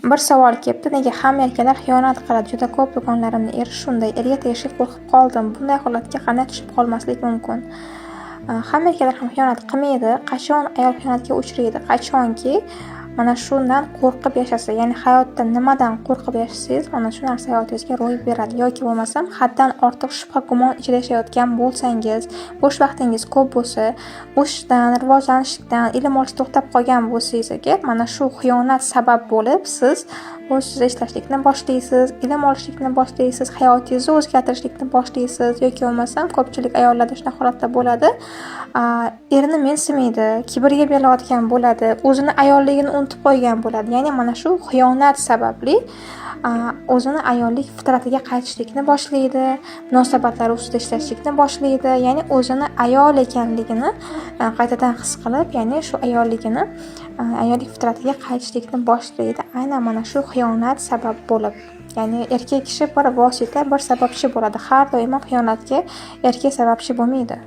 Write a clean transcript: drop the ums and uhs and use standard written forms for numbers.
Bir savol kelibdi, nega hamma erkaklar xiyonat qiladi? Juda ko'p do'konlarimda eri shunday, erga tegishga qo'rqib qoldim. Bunday holatga qanday tushib qolmaslik mumkin? Hamma erkaklar ham xiyonat qilmaydi. Qachon ayol xiyonatga uchraydi? Qachonki mana shundan qo'rqib yashasa, ya'ni hayotda nimadan qo'rqib yashasangiz, mana shu narsa hayotingizga ro'y beradi. Yoki bo'lmasam haddan ortiq shubha-gumon ichida yashayotgan bo'lsangiz, bo'sh vaqtingiz ko'p bo'lsa, o'sishdan, rivojlanishdan, ilm olishdan to'xtab qolgan bo'lsangiz agar, mana shu xiyonat sabab bo'lib siz o'zingizni ishlashlikni boshlaysiz, ilm olishlikni boshlaysiz, hayotingizni o'zgartirishlikni boshlaysiz. Yoki bo'lmasam ko'pchilik ayollarda shunaqa holatlar bo'ladi. Erini mensimaydi, kibrga belayotgan bo'ladi, o'zini ayolligini unutib qo'ygan bo'ladi. Ya'ni mana shu xiyonat sababli o'zini ayollik fitratiga qaytishlikni boshlaydi, munosabatlar ustida ishlashlikni boshlaydi. Ya'ni o'zini ayol ekanligini qaytadan his qilib, ya'ni shu ayolligini ayollik fitratiga qaytishlikni boshlaydi. Aynan mana shu xiyonat sabab bo'lib. Ya'ni erkak kishi bir vosita, bir sababchi bo'ladi. Har doim xiyonatga erkak sababchi bo'lmaydi.